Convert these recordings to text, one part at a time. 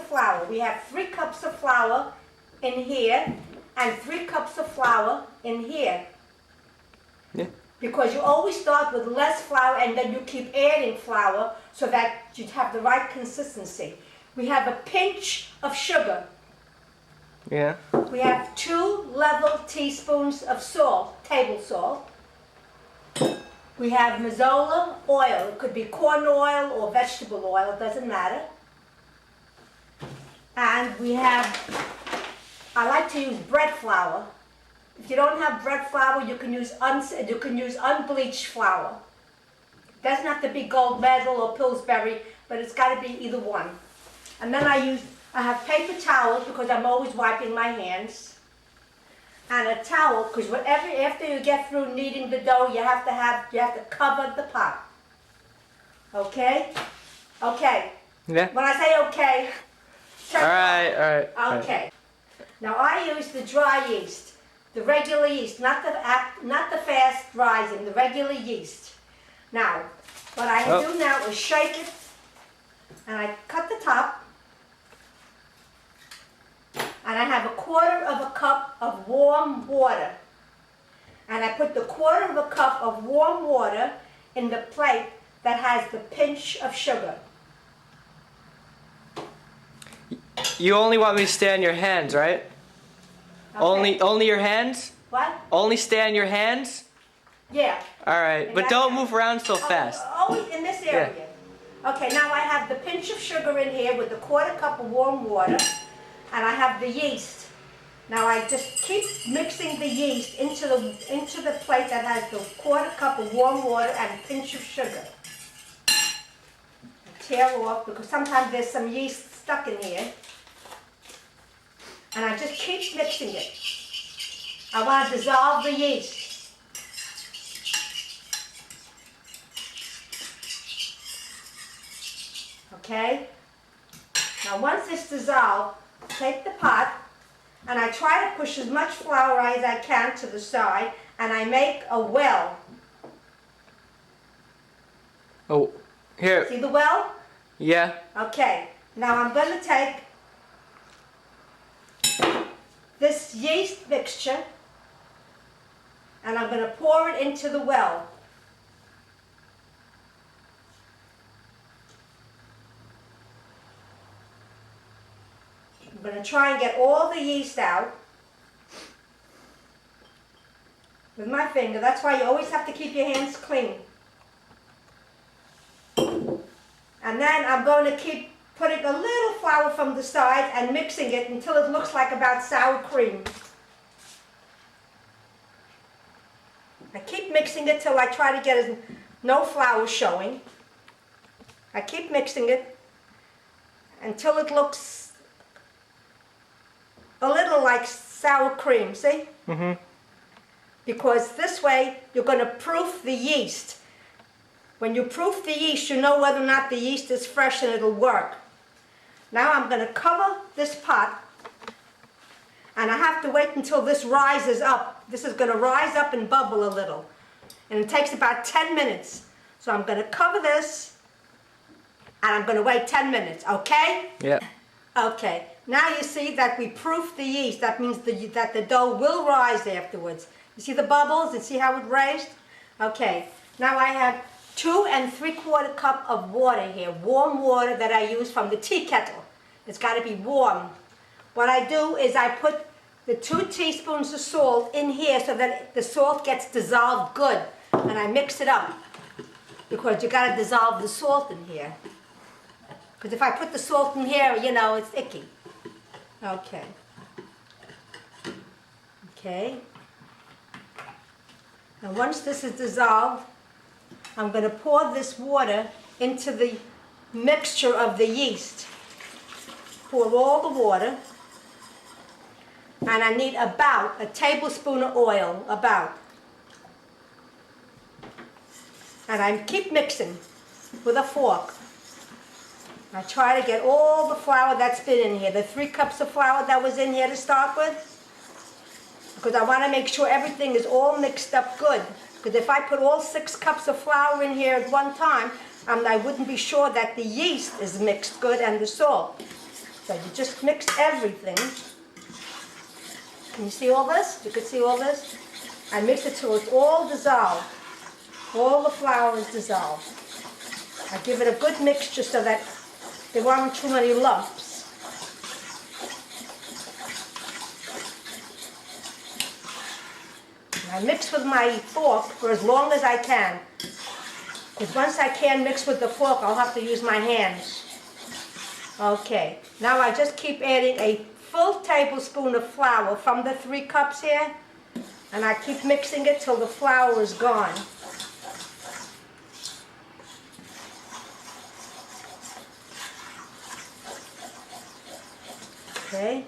flour. We have 3 cups of flour in here and 3 cups of flour in here. Yeah. Because you always start with less flour and then you keep adding flour so that you have the right consistency. We have a pinch of sugar. Yeah. We have 2 level teaspoons of salt, table salt. We have mazola oil. It could be corn oil or vegetable oil, it doesn't matter. And we have, I like to use bread flour. If you don't have bread flour, you can use unbleached flour. It doesn't have to be gold medal or Pillsbury, but it's got to be either one. And then I have paper towels because I'm always wiping my hands. And a towel, because after you get through kneading the dough, you have to cover the pot. Okay? Okay. Yeah. When I say okay, All right. Okay. Now I use the dry yeast, the regular yeast, not the fast rising, the regular yeast. Now, what I do now is shake it, and I cut the top. And I have 1/4 cup of warm water. And I put the 1/4 cup of warm water in the plate that has the pinch of sugar. You only want me to stay on your hands, right? Okay. Only your hands? What? Only stay on your hands? Yeah. All right, but don't move around so fast. Always in this area. Yeah. Okay, now I have the pinch of sugar in here with the 1/4 cup of warm water. And I have the yeast. Now I just keep mixing the yeast into the plate that has the 1/4 cup of warm water and a pinch of sugar. I tear off because sometimes there's some yeast stuck in here. And I just keep mixing it. I want to dissolve the yeast. Okay? Now once it's dissolved, take the pot, and I try to push as much flour as I can to the side, and I make a well. Oh, here. See the well? Yeah. Okay, now I'm going to take this yeast mixture, and I'm going to pour it into the well. I'm going to try and get all the yeast out with my finger. That's why you always have to keep your hands clean. And then I'm going to keep putting a little flour from the side and mixing it until it looks like about sour cream. I keep mixing it till I try to get no flour showing. I keep mixing it until it looks a little like sour cream, see? Mm-hmm. Because this way you're going to proof the yeast. When you proof the yeast, you know whether or not the yeast is fresh and it'll work. Now I'm going to cover this pot, and I have to wait until this rises up. This is going to rise up and bubble a little. And it takes about 10 minutes. So I'm going to cover this, and I'm going to wait 10 minutes, okay? Yeah. Okay, now you see that we proof the yeast. That means that the dough will rise afterwards. You see the bubbles and see how it raised? Okay, now I have 2 3/4 cup of water here, warm water that I use from the tea kettle. It's got to be warm. What I do is I put the 2 teaspoons of salt in here so that the salt gets dissolved good, and I mix it up because you got to dissolve the salt in here. Because if I put the salt in here, you know, it's icky. Okay. Okay. Now once this is dissolved, I'm going to pour this water into the mixture of the yeast. Pour all the water. And I need about a tablespoon of oil, about. And I keep mixing with a fork. I try to get all the flour that's been in here, the 3 cups of flour that was in here to start with, because I want to make sure everything is all mixed up good. Because if I put all 6 cups of flour in here at one time, I wouldn't be sure that the yeast is mixed good and the salt. So you just mix everything. Can you see all this? You can see all this? I mix it till it's all dissolved. All the flour is dissolved. I give it a good mixture so that there aren't too many lumps. And I mix with my fork for as long as I can. Because once I can't mix with the fork, I'll have to use my hands. Okay, now I just keep adding a full tablespoon of flour from the 3 cups here. And I keep mixing it till the flour is gone. Okay.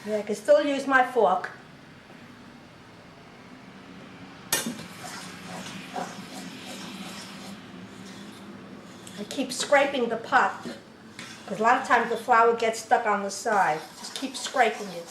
Yeah, I can still use my fork. I keep scraping the pot, because a lot of times the flour gets stuck on the side. Just keep scraping it.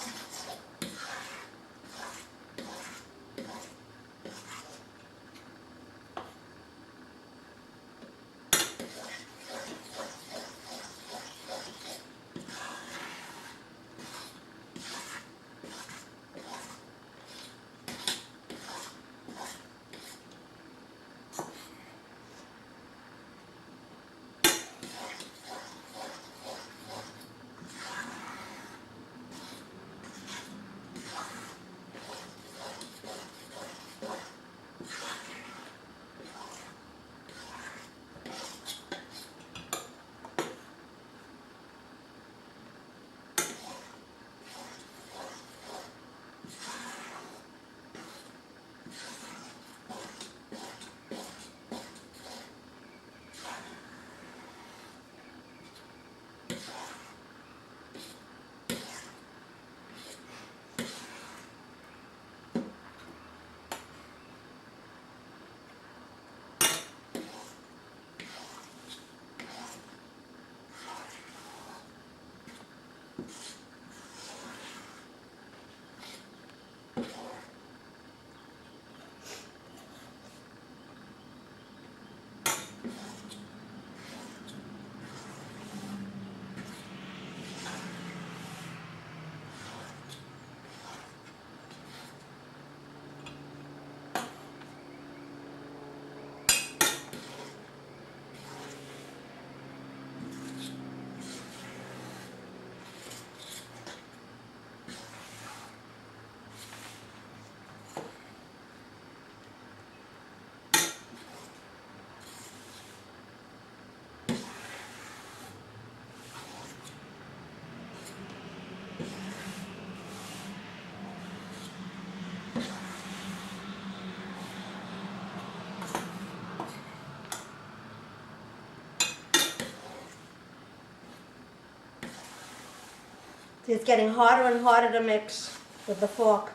It's getting harder and harder to mix with the fork.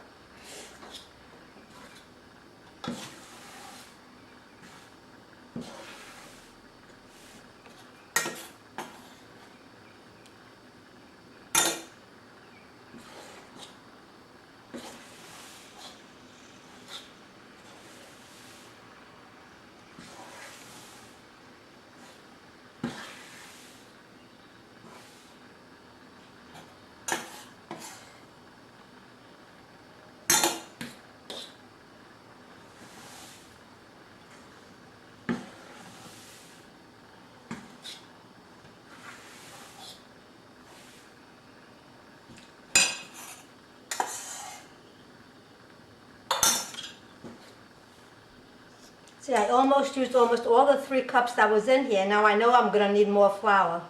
See, I almost used almost all the 3 cups that was in here. Now I know I'm going to need more flour.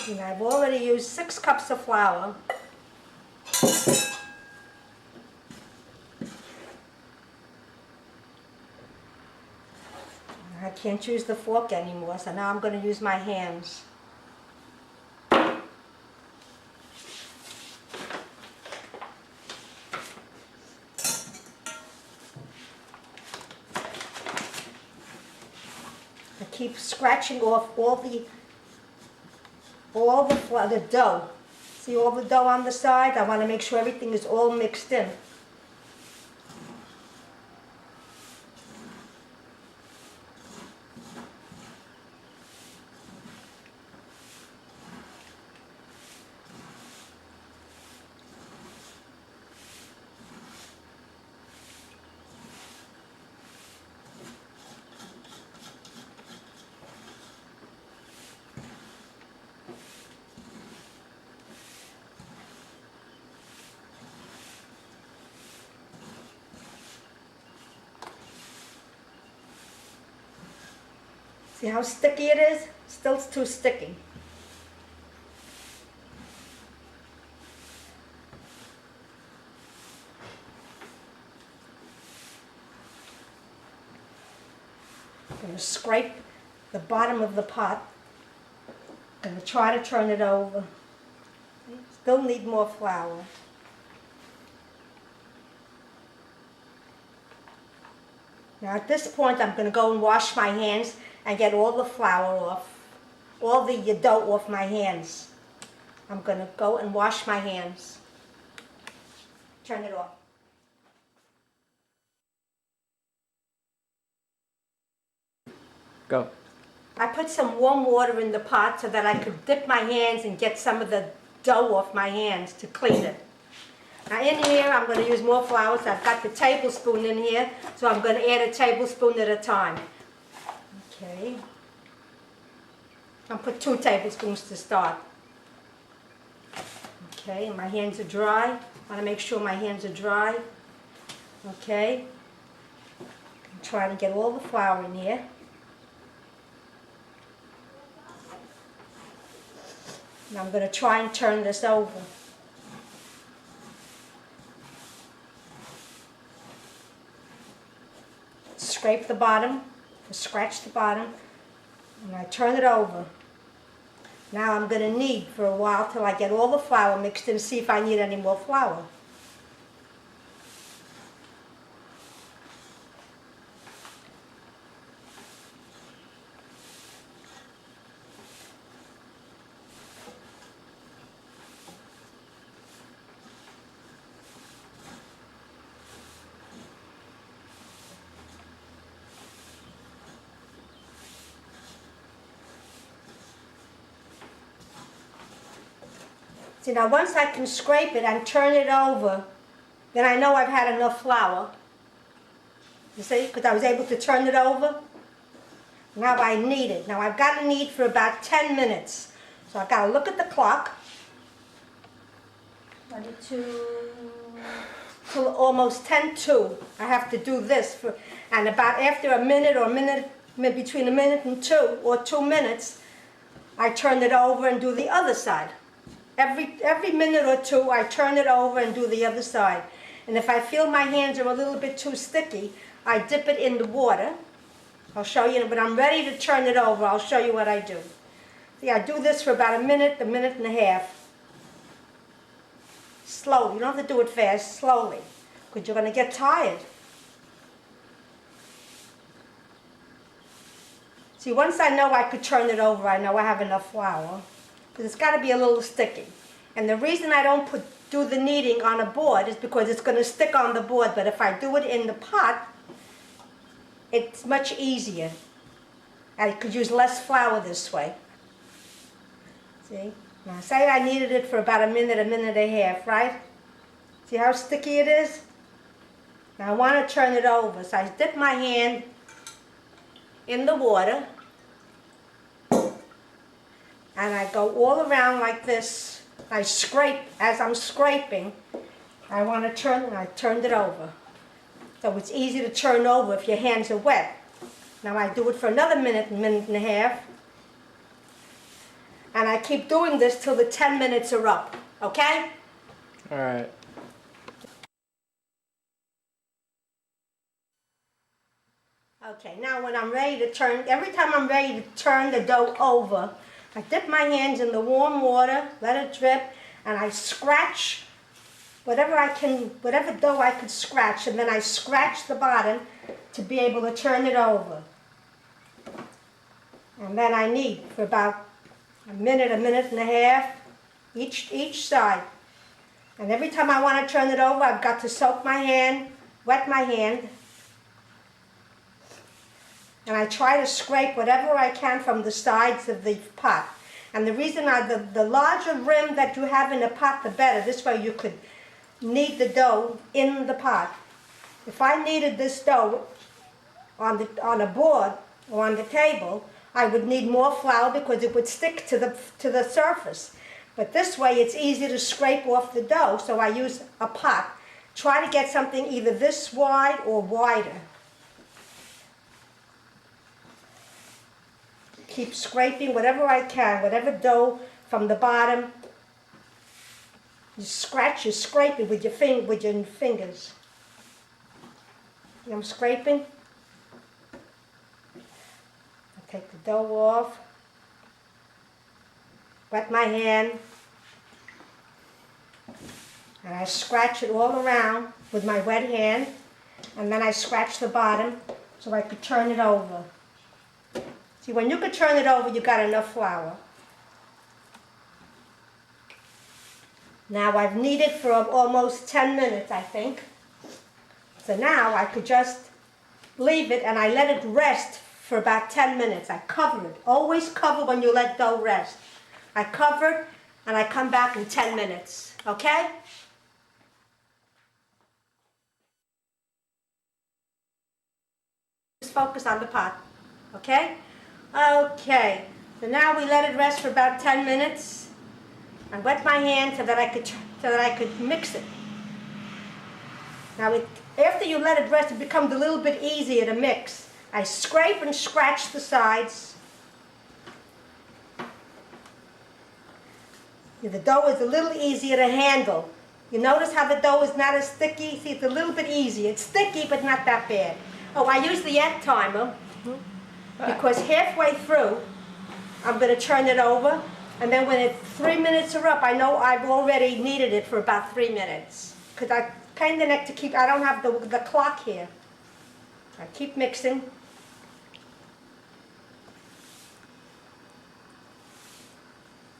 And I've already used 6 cups of flour. I can't use the fork anymore, so now I'm going to use my hands. keep scratching off all the dough. See all the dough on the side? I want to make sure everything is all mixed in. See how sticky it is? Still too sticky. I'm going to scrape the bottom of the pot. I'm going to try to turn it over. Still need more flour. Now at this point I'm going to go and wash my hands and get all the flour off, all the dough off my hands. I'm going to go and wash my hands. Turn it off. Go. I put some warm water in the pot so that I could dip my hands and get some of the dough off my hands to clean it. Now in here I'm going to use more flour, so I've got the tablespoon in here, so I'm going to add a tablespoon at a time. Okay. I'll put 2 tablespoons to start. Okay, my hands are dry. I want to make sure my hands are dry. Okay. I'm trying to get all the flour in here. Now I'm going to try and turn this over. Scrape the bottom, scratch the bottom, and I turn it over. Now I'm going to knead for a while till I get all the flour mixed in, see if I need any more flour. See, now once I can scrape it and turn it over, then I know I've had enough flour. You see, because I was able to turn it over. Now I knead it. Now I've got to knead for about 10 minutes. So I've got to look at the clock. 22, till almost 10:02. I have to do this, and about after a minute or between a minute and 2 or 2 minutes, I turn it over and do the other side. Every minute or 2, I turn it over and do the other side. And if I feel my hands are a little bit too sticky, I dip it in the water. I'll show you, when I'm ready to turn it over, I'll show you what I do. See, I do this for about a minute and a half. Slowly, you don't have to do it fast, slowly, because you're going to get tired. See, once I know I could turn it over, I know I have enough flour. Because it's got to be a little sticky. And the reason I don't do the kneading on a board is because it's going to stick on the board. But if I do it in the pot, it's much easier. I could use less flour this way. See? Now say I kneaded it for about a minute and a half, right? See how sticky it is? Now I want to turn it over. So I dip my hand in the water. And I go all around like this. I scrape, as I'm scraping, I want to turn, and I turned it over. So it's easy to turn over if your hands are wet. Now I do it for another minute and a half. And I keep doing this till the 10 minutes are up, okay? All right. Okay, now when I'm ready to turn, every time I'm ready to turn the dough over, I dip my hands in the warm water, let it drip, and I scratch whatever dough I could scratch, and then I scratch the bottom to be able to turn it over. And then I knead for about a minute and a half, each side. And every time I want to turn it over, I've got to soak my hand, wet my hand, and I try to scrape whatever I can from the sides of the pot. And the reason the larger rim that you have in the pot, the better. This way you could knead the dough in the pot. If I kneaded this dough on a board or on the table, I would need more flour because it would stick to the surface. But this way it's easy to scrape off the dough, so I use a pot. Try to get something either this wide or wider. Keep scraping whatever I can, whatever dough from the bottom. You scrape it with your fingers. I'm scraping. I take the dough off. Wet my hand. And I scratch it all around with my wet hand. And then I scratch the bottom so I could turn it over. See, when you could turn it over, you got enough flour. Now I've kneaded for almost 10 minutes, I think. So now I could just leave it and I let it rest for about 10 minutes. I cover it. Always cover when you let dough rest. I cover it and I come back in 10 minutes, okay? Just focus on the pot, okay? Okay, so now we let it rest for about 10 minutes. I wet my hand so that I could mix it. Now, after you let it rest, it becomes a little bit easier to mix. I scrape and scratch the sides. The dough is a little easier to handle. You notice how the dough is not as sticky? See, it's a little bit easier. It's sticky, but not that bad. Oh, I use the egg timer. Because halfway through, I'm going to turn it over, and then when 3 minutes are up, I know I've already kneaded it for about 3 minutes. Because I kind of like to keep, I don't have the clock here. I keep mixing.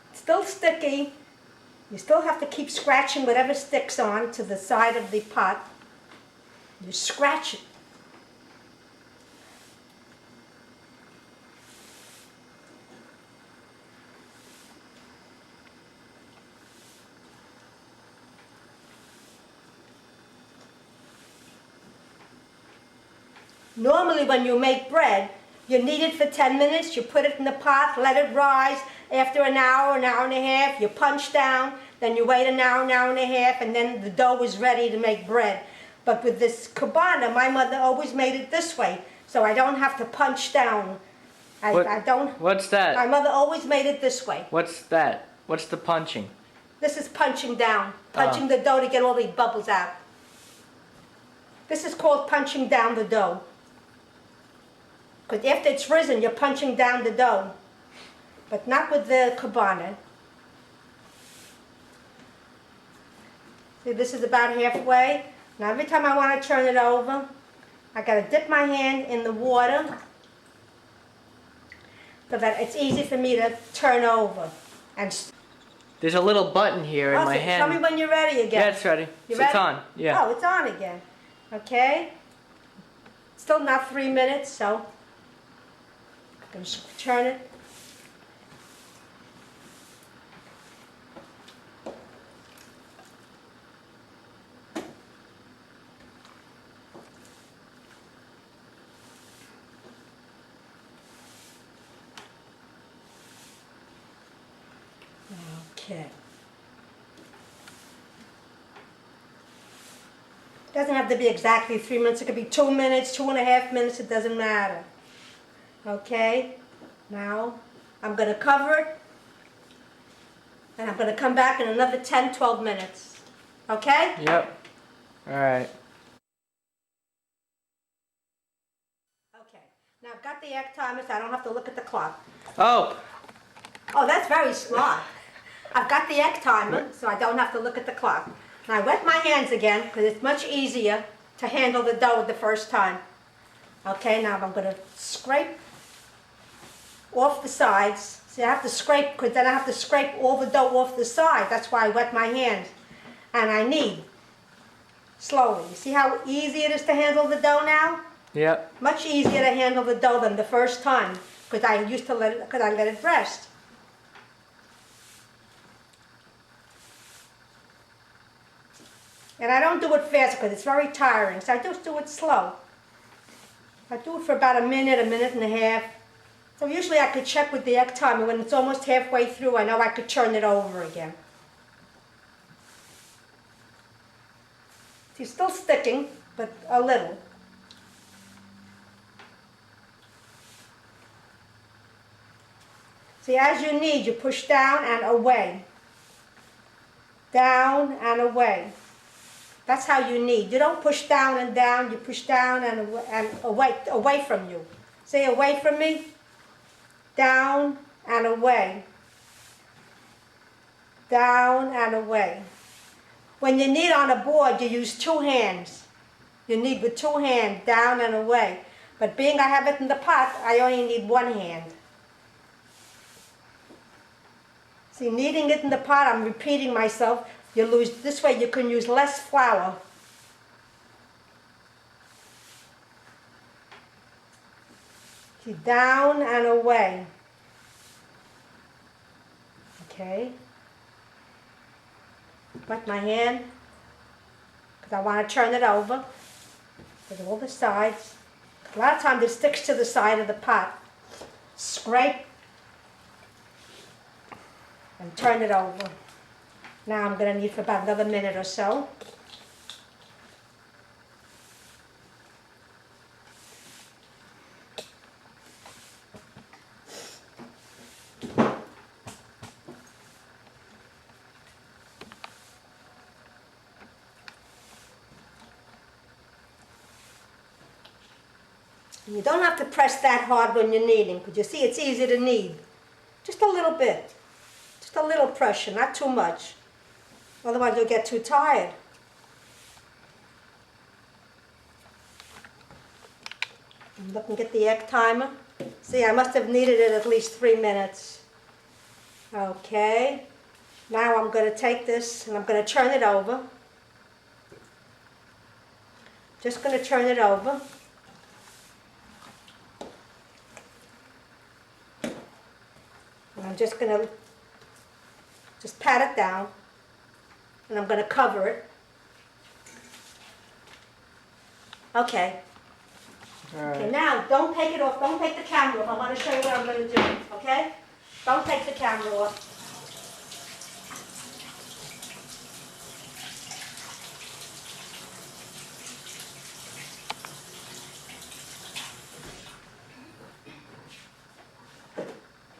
It's still sticky. You still have to keep scratching whatever sticks on to the side of the pot. You scratch it. Normally when you make bread, you knead it for 10 minutes, you put it in the pot, let it rise. After an hour and a half, you punch down, then you wait an hour and a half, and then the dough is ready to make bread. But with this Kubana, my mother always made it this way, so I don't have to punch down. I don't. What's that? My mother always made it this way. What's that? What's the punching? This is punching down, punching the dough to get all the bubbles out. This is called punching down the dough. Because after it's risen, you're punching down the dough. But not with the Kubana. See, this is about halfway. Now every time I want to turn it over, I got to dip my hand in the water so that it's easy for me to turn over. And There's a little button here in my hand. Tell me when you're ready again. Yeah, it's ready. You ready? It's on. Yeah. Oh, it's on again. Okay. Still not 3 minutes, so I'm going to turn it. Okay. It doesn't have to be exactly 3 minutes. It could be 2 minutes, 2.5 minutes. It doesn't matter. Okay. Now I'm going to cover it, and I'm going to come back in another 10, 12 minutes. Okay? Yep. All right. Okay. Now I've got the egg timer, so I don't have to look at the clock. Oh. Oh, that's very smart. I've got the egg timer, so I don't have to look at the clock. And I wet my hands again, because it's much easier to handle the dough the first time. Okay, now I'm going to scrape off the sides. See, I have to scrape, because then I have to scrape all the dough off the side. That's why I wet my hands. And I knead slowly. You see how easy it is to handle the dough now? Yep. Much easier to handle the dough than the first time, because I let it rest. And I don't do it fast because it's very tiring, so I just do it slow. I do it for about a minute and a half. So usually I could check with the egg timer. When it's almost halfway through, I know I could turn it over again. She's still sticking, but a little. See, as you knead, you push down and away. Down and away. That's how you knead. You don't push down and down, you push down and away from you. Say away from me. Down and away. Down and away. When you knead on a board, you use two hands. You knead with two hands, down and away. But being I have it in the pot, I only need one hand. See, kneading it in the pot, I'm repeating myself. You lose, this way you can use less flour. See, down and away. Okay. Wet my hand, because I want to turn it over with all the sides. A lot of times it sticks to the side of the pot. Scrape and turn it over. Now I'm going to knead for about another minute or so. You don't have to press that hard when you're kneading, because you see it's easy to knead. Just a little bit. Just a little pressure, not too much. Otherwise you'll get too tired. I'm looking at the egg timer. See, I must have kneaded it at least 3 minutes. Okay. Now I'm going to take this and I'm going to turn it over. Just going to turn it over. And I'm just going to pat it down, and I'm going to cover it. Okay. All right. Okay, now don't take it off. Don't take the camera off. I want to show you what I'm going to do. Okay? Don't take the camera off.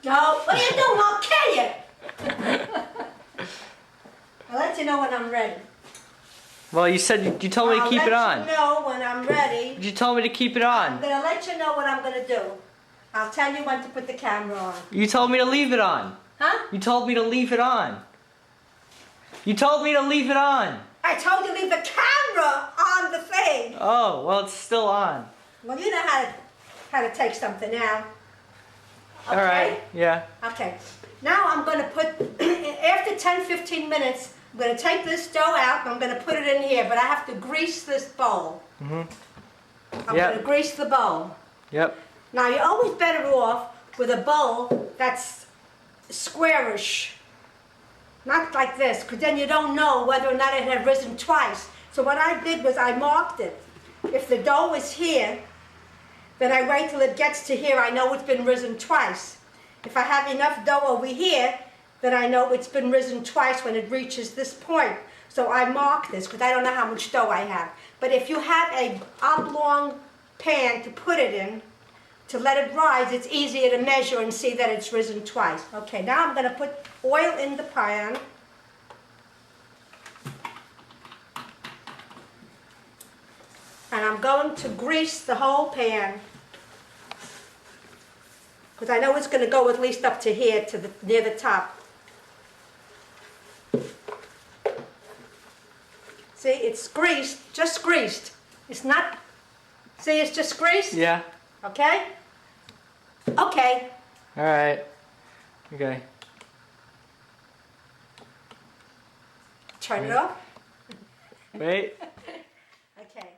No, what are you doing? I'll kill you. I'll let you know when I'm ready. Well, you said you told me to keep it on. I'll let you know when I'm ready. You told me to keep it I'm on. going to let you know what I'm going to do. I'll tell you when to put the camera on. You told me to leave it on. Huh? You told me to leave it on. You told me to leave it on. I told you to leave the camera on the thing. Oh, well, it's still on. Well, you know how to take something out. Okay? All right, yeah. Okay. Now I'm going to put, after 10-15 minutes, I'm going to take this dough out and I'm going to put it in here, but I have to grease this bowl. Mm-hmm. I'm going to grease the bowl. Yep. Now you're always better off with a bowl that's squarish. Not like this, because then you don't know whether or not it had risen twice. So what I did was I marked it. If the dough is here, then I wait till it gets to here. I know it's been risen twice. If I have enough dough over here, then I know it's been risen twice when it reaches this point. So I mark this because I don't know how much dough I have. But if you have a oblong pan to put it in, to let it rise, it's easier to measure and see that it's risen twice. Okay, now I'm going to put oil in the pan. And I'm going to grease the whole pan. Because I know it's going to go at least up to here, to near the top. See, it's greased, just greased. It's not, see, it's just greased? Yeah. Okay? Okay. Alright. Okay. Turn it off. Wait. Okay,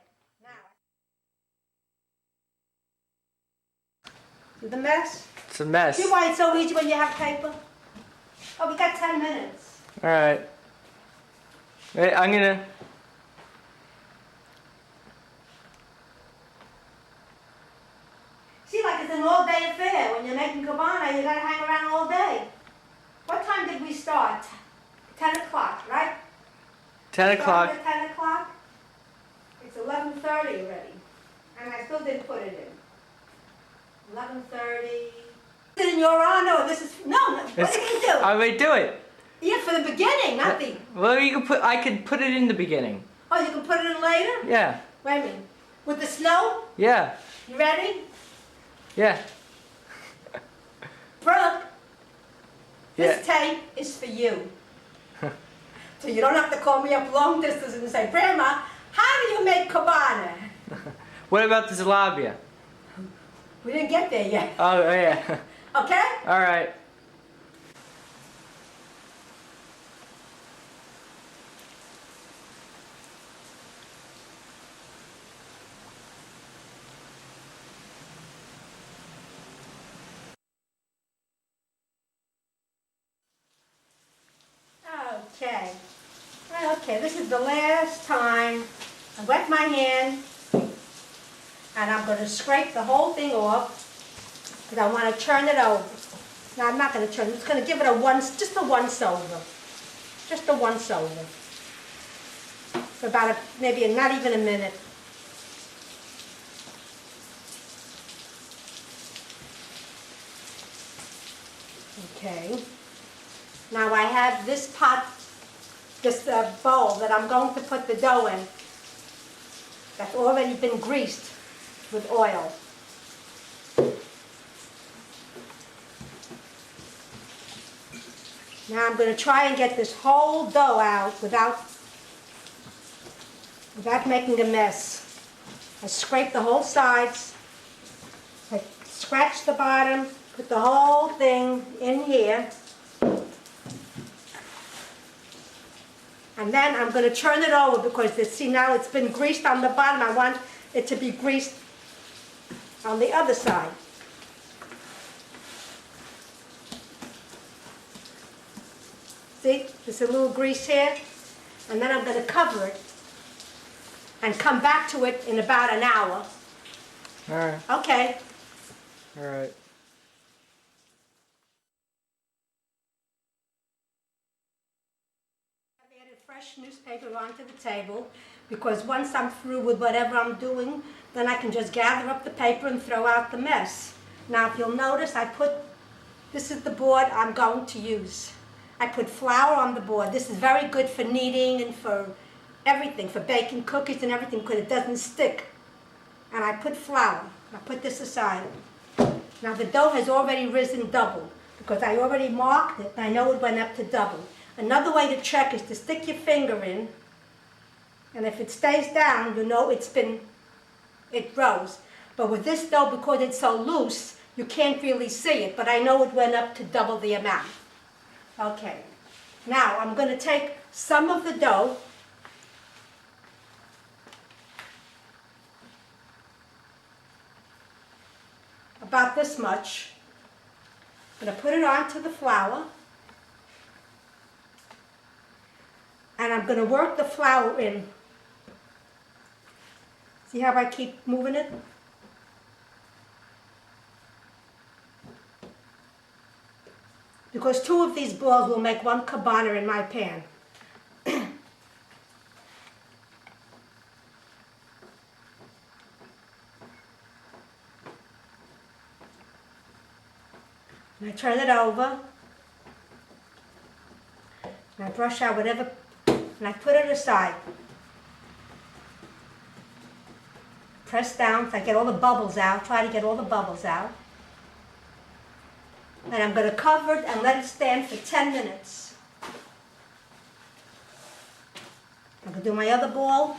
now. See the mess? It's a mess. See why it's so easy when you have paper? Oh, we got 10 minutes. Alright. Wait, I'm gonna... See, like it's an all-day affair. When you're making Kubana, you gotta hang around all day. What time did we start? 10 o'clock, right? 10 o'clock. Started at 10 o'clock? It's 11:30 already. And I still didn't put it in. 11:30. In your honor, this is... No, what are you gonna do? I may do it. Yeah, for the beginning, not the... Well, you can put... I could put it in the beginning. Oh, you can put it in later? Yeah. Wait a minute. With the snow? Yeah. You ready? Yeah. Brooke, this Yeah. tape is for you. So you don't have to call me up long distance and say, Grandma, how do you make Kubana? What about the Zalabya? We didn't get there yet. Oh, yeah. Okay? Alright. Okay. Okay, this is the last time I wet my hand and I'm going to scrape the whole thing off because I want to turn it over. No, I'm not going to turn it. I'm just going to give it just a once over. Just a once over. For about maybe not even a minute. Okay. Now I have this pot, this bowl that I'm going to put the dough in that's already been greased with oil. Now I'm going to try and get this whole dough out without making a mess. I scrape the whole sides, I scratch the bottom, put the whole thing in here. And then I'm going to turn it over because see now it's been greased on the bottom. I want it to be greased on the other side. See, there's a little grease here. And then I'm going to cover it and come back to it in about an hour. Alright. Okay. Alright. I've added fresh newspaper onto the table because once I'm through with whatever I'm doing, then I can just gather up the paper and throw out the mess. Now if you'll notice, this is the board I'm going to use. I put flour on the board. This is very good for kneading and for everything, for baking cookies and everything because it doesn't stick. And I put flour. I put this aside. Now the dough has already risen double because I already marked it and I know it went up to double. Another way to check is to stick your finger in, and if it stays down, you know it rose. But with this dough, because it's so loose, you can't really see it, but I know it went up to double the amount. Okay, now I'm going to take some of the dough about this much. I'm going to put it onto the flour. And I'm going to work the flour in. See how I keep moving it? Because two of these balls will make one Kubana in my pan. And I turn it over. And I brush out whatever, and I put it aside. Press down so I get all the bubbles out. Try to get all the bubbles out. And I'm going to cover it and let it stand for 10 minutes. I'm going to do my other ball.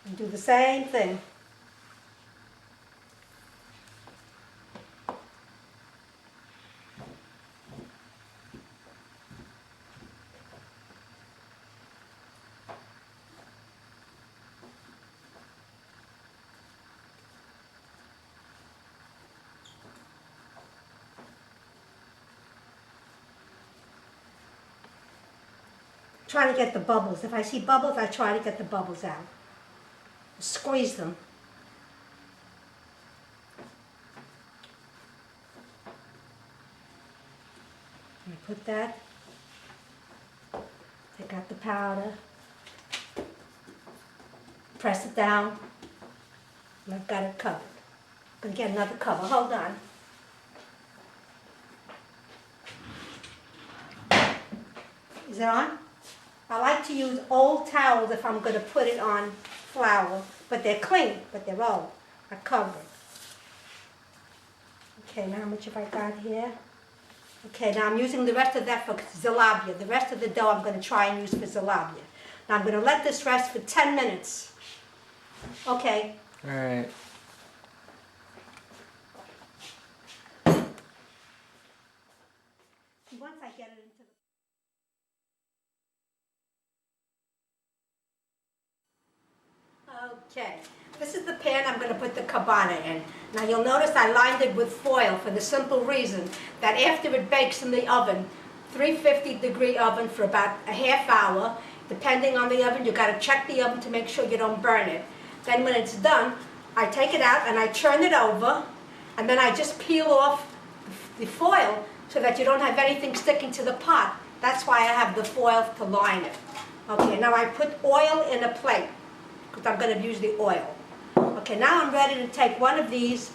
And Do the same thing. Trying to get the bubbles. If I see bubbles, I try to get the bubbles out. Squeeze them. I put that. Take out the powder. Press it down. And I've got it covered. I'm going to get another cover. Hold on. Is it on? I like to use old towels if I'm going to put it on flour, but they're clean, but they're old. I cover it. Okay, now how much have I got here? Okay, now I'm using the rest of that for Zalabya. The rest of the dough I'm going to try and use for Zalabya. Now I'm going to let this rest for 10 minutes. Okay. All right. Once I get it into the... Okay, this is the pan I'm going to put the Kubana in. Now you'll notice I lined it with foil for the simple reason that after it bakes in the oven, 350-degree oven for about a half hour, depending on the oven, you've got to check the oven to make sure you don't burn it. Then when it's done, I take it out and I turn it over, and then I just peel off the foil so that you don't have anything sticking to the pot. That's why I have the foil to line it. Okay, now I put oil in a plate, because I'm going to use the oil. Okay, now I'm ready to take one of these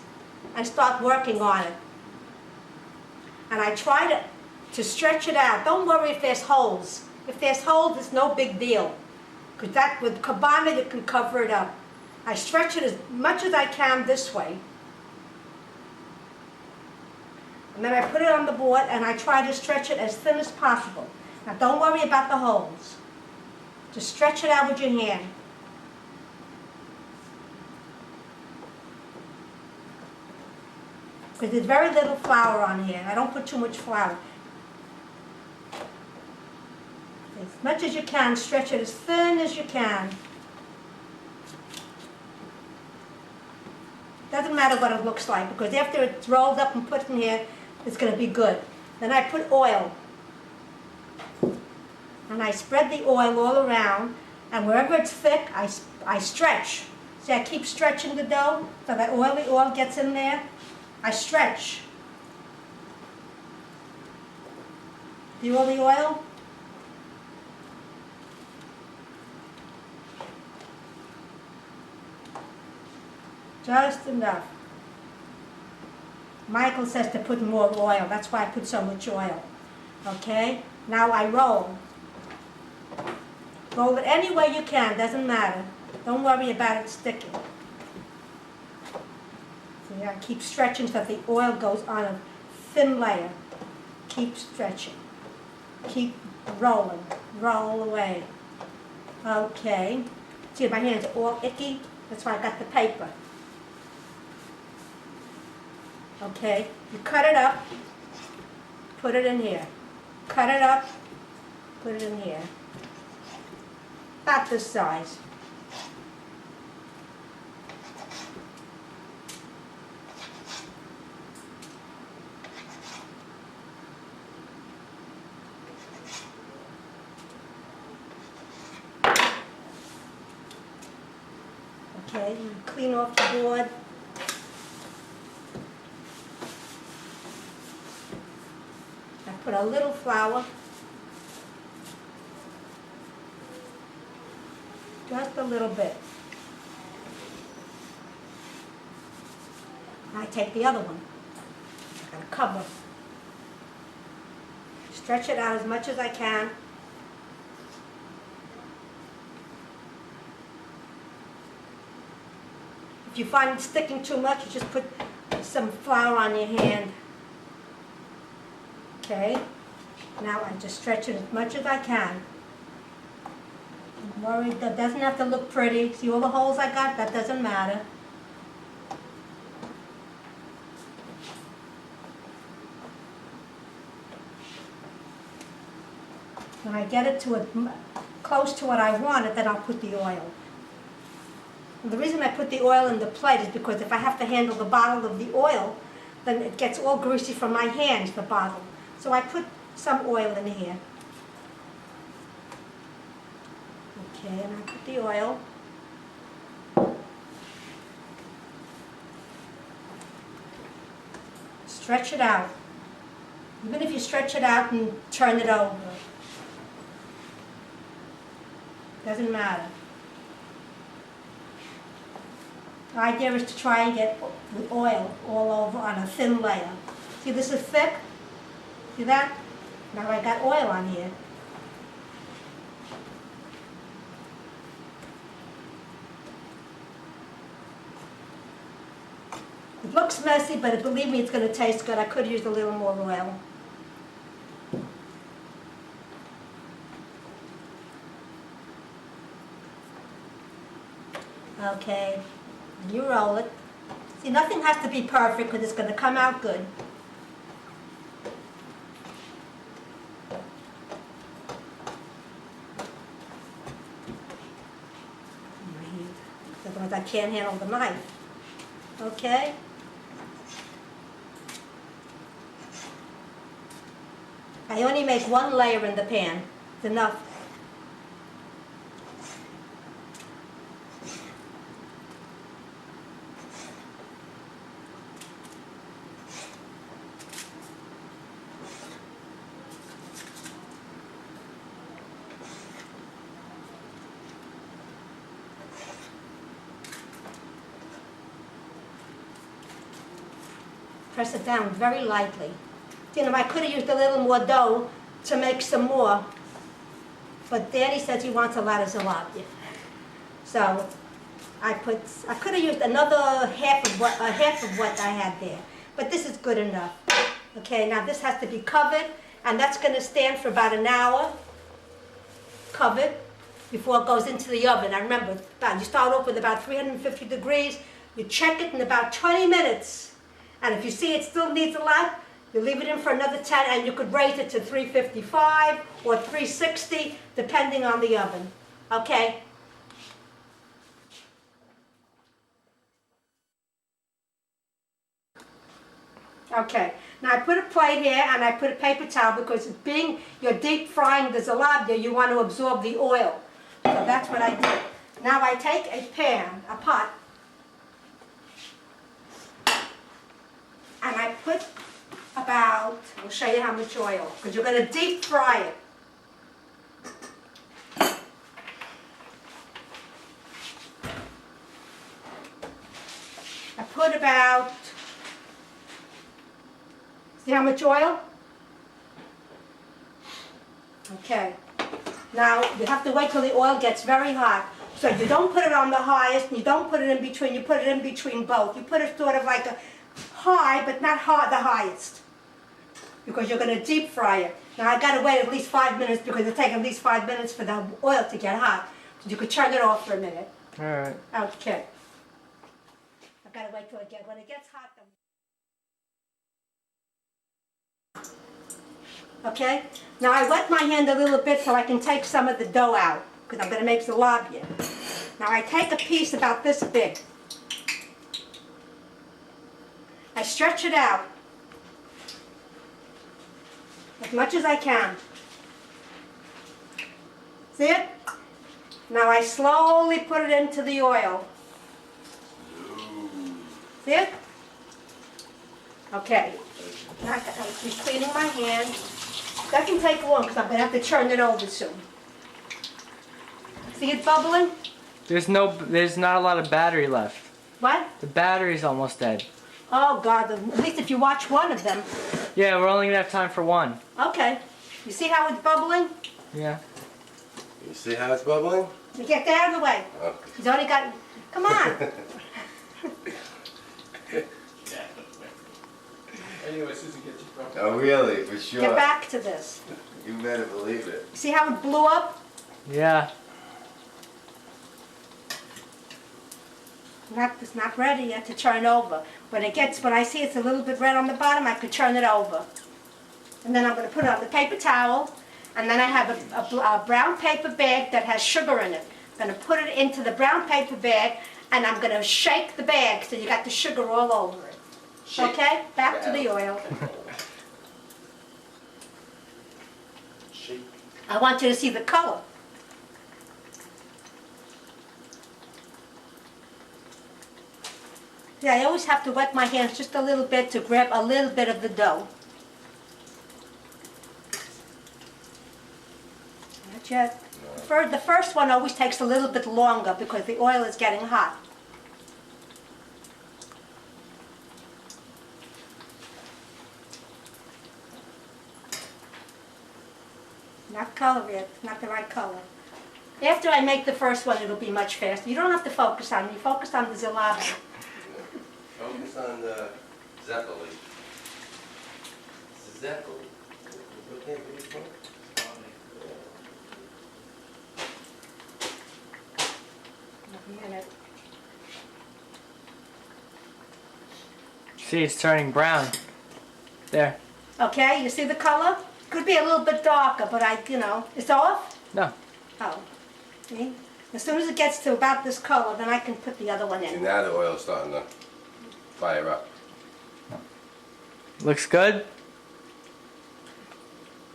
and start working on it. And I try to stretch it out. Don't worry if there's holes. If there's holes, it's no big deal. Because that, with Kubana, you can cover it up. I stretch it as much as I can this way. And then I put it on the board and I try to stretch it as thin as possible. Now don't worry about the holes. Just stretch it out with your hand. Because there's very little flour on here. I don't put too much flour. As much as you can, stretch it as thin as you can. Doesn't matter what it looks like, because after it's rolled up and put in here, it's going to be good. Then I put oil. And I spread the oil all around, and wherever it's thick, I stretch. See, I keep stretching the dough so that oil gets in there. I stretch. See all the oil? Just enough. Michael says to put more oil. That's why I put so much oil. Okay? Now I roll. Roll it any way you can. Doesn't matter. Don't worry about it sticking. See, I keep stretching so that the oil goes on a thin layer. Keep stretching. Keep rolling. Roll away. Okay. See, my hands are all icky. That's why I got the paper. Okay, you cut it up, put it in here. Cut it up, put it in here. About this size. Okay, clean off the board. Put a little flour, just a little bit. I take the other one, I gotta cover. Stretch it out as much as I can. If you find it sticking too much, you just put some flour on your hand. Okay, now I just stretch it as much as I can. Worried that doesn't have to look pretty. See all the holes I got? That doesn't matter. When I get it to close to what I want it, then I'll put the oil. And the reason I put the oil in the plate is because if I have to handle the bottle of the oil, then it gets all greasy from my hands, the bottle. So I put some oil in here. Okay, and I put the oil. Stretch it out. Even if you stretch it out and turn it over. Doesn't matter. The idea is to try and get the oil all over on a thin layer. See, this is thick? See that? Now I got oil on here. It looks messy, but believe me, it's going to taste good. I could have used a little more oil. Okay, and you roll it. See, nothing has to be perfect because it's going to come out good. Otherwise I can't handle the knife. Okay? I only make one layer in the pan. It's enough. Press it down very lightly. You know, I could have used a little more dough to make some more, but Danny says he wants a lot of Zalabya. So I could have used another half of what I had there, but this is good enough. Okay, now this has to be covered, and that's going to stand for about an hour, covered, before it goes into the oven. I remember, you start off with about 350 degrees, you check it in about 20 minutes. And if you see it still needs a lot, you leave it in for another 10, and you could raise it to 355 or 360, depending on the oven. Okay? Okay. Now I put a plate here, and I put a paper towel because being you're deep frying the Zalabya, you want to absorb the oil. So that's what I did. Now I take a pan, a pot, and I put about, I'll show you how much oil, because you're going to deep fry it. I put about, see how much oil? Okay. Now you have to wait till the oil gets very hot. So you don't put it on the highest, and you don't put it in between, you put it in between both. You put it sort of like a high, but not the highest, because you're going to deep fry it. Now I got to wait at least 5 minutes because it'll take at least 5 minutes for the oil to get hot. So you could turn it off for a minute. All right. Okay. I've got to wait till when it gets hot. Okay. Now I wet my hand a little bit so I can take some of the dough out because I'm going to make Zalabya. Now I take a piece about this big. I stretch it out as much as I can. See it? Now I slowly put it into the oil. See it? Okay. Now I'm cleaning my hand. That can take long because I'm going to have to turn it over soon. See it bubbling? There's not a lot of battery left. What? The battery's almost dead. Oh God, at least if you watch one of them. Yeah, we're only gonna have time for one. Okay. You see how it's bubbling? Yeah. You see how it's bubbling? You get that out of the way. Oh. He's only got, come on. Anyway, Susan, get your phone. Oh, really? For sure. Get back to this. You better believe it. See how it blew up? Yeah. It's not ready yet to turn over. When I see it's a little bit red on the bottom, I could turn it over. And then I'm going to put it on the paper towel, and then I have a brown paper bag that has sugar in it. I'm going to put it into the brown paper bag, and I'm going to shake the bag so you got the sugar all over it. Shake. Okay? Back to the oil. Shake. I want you to see the color. Yeah, I always have to wet my hands just a little bit to grab a little bit of the dough. Not yet. The first one always takes a little bit longer because the oil is getting hot. Not color yet, not the right color. After I make the first one, it'll be much faster. You don't have to focus on me, focus on the zalabya. Focus on the Zeppeli. It's a Zeppeli. What can't be this one? A minute. See, it's turning brown. There. Okay, you see the color? Could be a little bit darker, but it's off? No. Oh, see? As soon as it gets to about this color, then I can put the other one See, in. now the oil's starting to fire up. Looks good.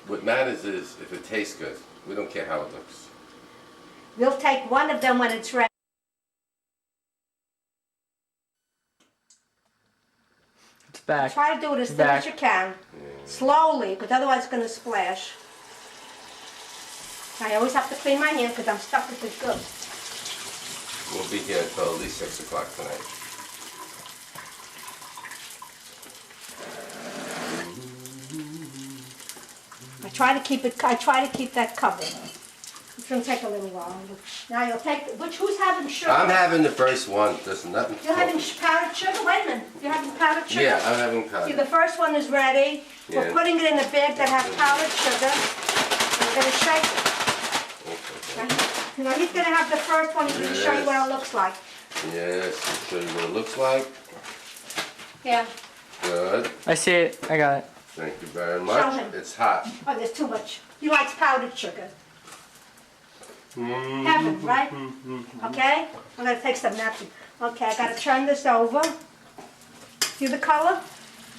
What matters is if it tastes good. We don't care how it looks. We'll take one of them when it's ready. It's back. Try to do it as thin as you can. Slowly, because otherwise it's going to splash. I always have to clean my hands because I'm stuck with the good. We'll be here until at least 6 o'clock tonight. I try to keep that covered. It's going to take a little while. Now you'll take, who's having sugar? I'm having the first one. There's nothing. You're having powdered sugar? Wait a minute. You're having powdered sugar? Yeah, I'm having See, powder. the first one is ready. We're Yeah. putting it in a bag that has powdered sugar. And we're going to shake it. Now he's going to have the first one. He's going to show you what it looks like. Yes, I'll show you what it looks like. Yeah. Good. I see it. I got it. Thank you very Show much. him. It's hot. Oh, there's too much. He likes powdered sugar. Heaven, right? Okay? I'm going to take some napkin. Okay, I got to turn this over. See the color?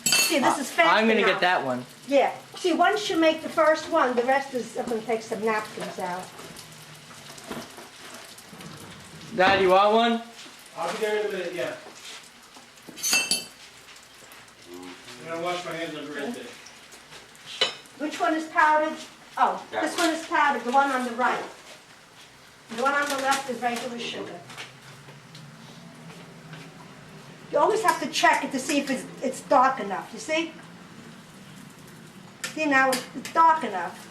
See, this is fast I'm going to enough. get that one. Yeah. See, once you make the first one, the rest is, I'm going to take some napkins out. Dad, you want one? I'll be there in a minute, yeah. I'm gonna wash my hands, I'll be right there. Which one is powdered? Oh, this one is powdered, the one on the right. The one on the left is regular sugar. You always have to check it to see if it's dark enough, you see? See now, it's dark enough.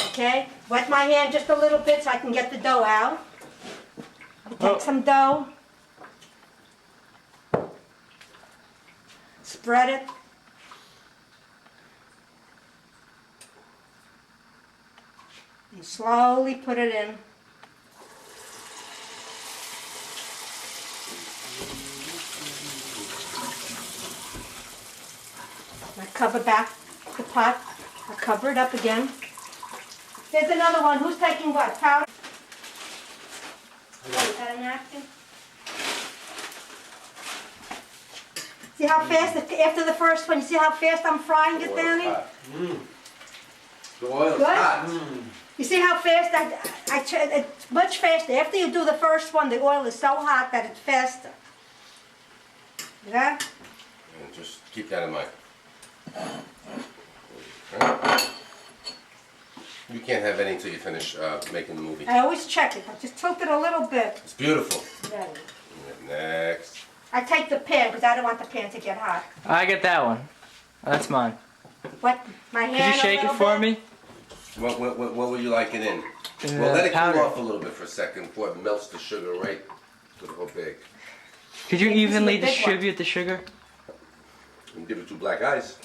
Okay, wet my hand just a little bit so I can get the dough out. Take some dough. Spread it. And slowly put it in. I cover back the pot. I cover it up again. Here's another one. Who's taking what? Powder? Oh, is that a napkin? See how fast, after the first one, you see how fast I'm frying it, Danny? The oil's Good? hot. You see how fast it's much faster. After you do the first one, the oil is so hot that it's faster. Yeah? And just keep that in mind. Okay. You can't have any until you finish making the movie. I always check it. I just tilt it a little bit. It's beautiful. Then Next. I take the pan because I don't want the pan to get hot. I get that one. That's mine. Wet my Could hand you shake a it little for bit. me? What would you like it in? Well, let it powder. cool off a little bit for a second before it melts the sugar right to the whole bag. Could you This is the evenly big one. distribute the sugar? And give it 2 black eyes.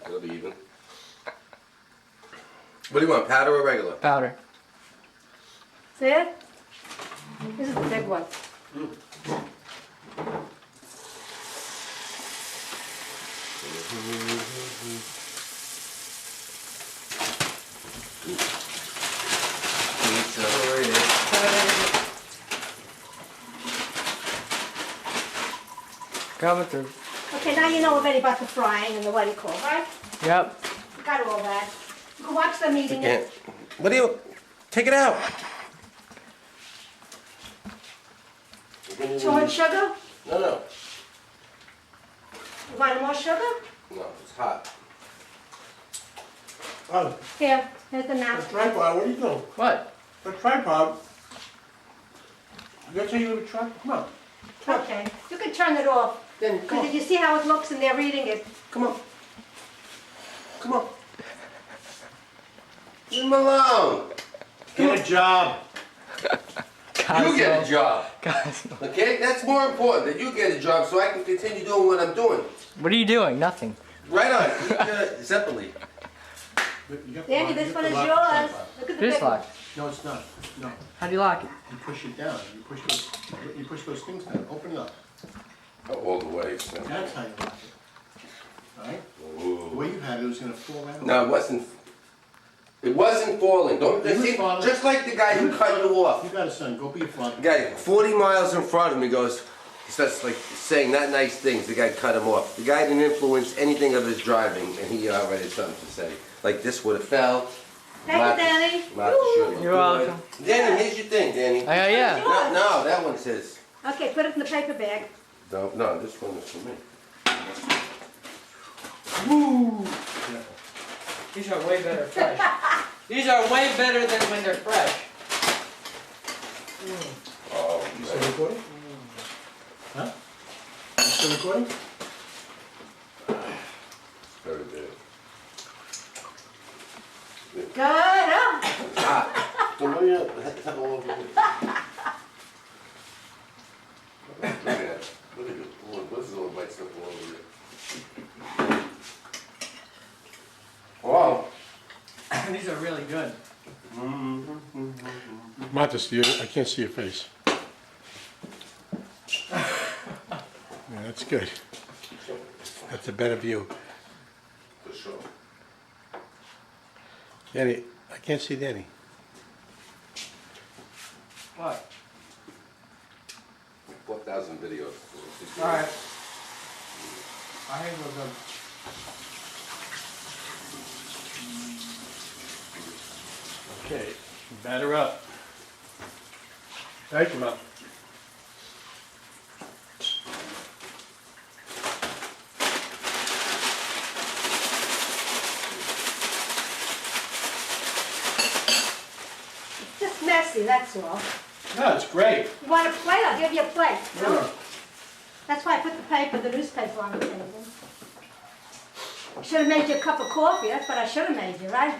It'll be even. What do you want, powder or regular? Powder. See it? This is the big one. Coming through. Okay, now you know already about the frying and the what do you call, right? Yep. You got all that. You can watch them eating Can't. it. What do you? Take it out. Do you want sugar? No. You want more sugar? No, it's hot. Oh, Here, here's the a napkin. tripod, what are you doing? What? A tripod? That's how you have a tripod? Come on. Okay, you can turn it off. Then, come Because on. you see how it looks and they're eating it. Come on. Come on. Leave him alone. Get a job. You get a job. Guys, Okay? That's more important that you get a job so I can continue doing what I'm doing. what are you doing? Nothing. Right on. Eat Zeppeli. Danny, this one is yours. Look at the This big one. lock. No, it's not. No. How do you lock it? You push it down. You push those things down. Open it up. All the way. So. That's how you lock it. Alright? The Ooh. way you had it was gonna fall out. No, it wasn't. It wasn't falling. Don't It was see, falling. just like the guy who cut you off. You got a son. Go be a father. The guy 40 miles in front of him, he starts like saying not nice things. The guy cut him off. The guy didn't influence anything of his driving, and he already had something to say. Like this would have fell. Thank you, Danny. You're welcome. Danny, here's your thing, Danny. Oh, yeah. No, that one's his. Okay, put it in the paper bag. No, this one is for me. Woo! These are way better fresh. These are way better than when they're fresh. Oh, You still man. recording? Huh? You still recording? Very good. Good, huh? Ah, so what do you that's all over here. Look at that. Look at it. Oh, this is all white stuff all over here. Wow. These are really good. Martha, I can't see your face. Yeah, that's good. That's a better view. For sure. Danny, I can't see Danny. What? 4,000 videos. Alright. I think we're good. Okay, batter up. Thank you, Mom. It's just messy, that's all. No, it's great. You want a plate? I'll give you a plate. No. That's why I put the paper, the newspaper on the table. I should have made you a cup of coffee. That's what I should have made you, right?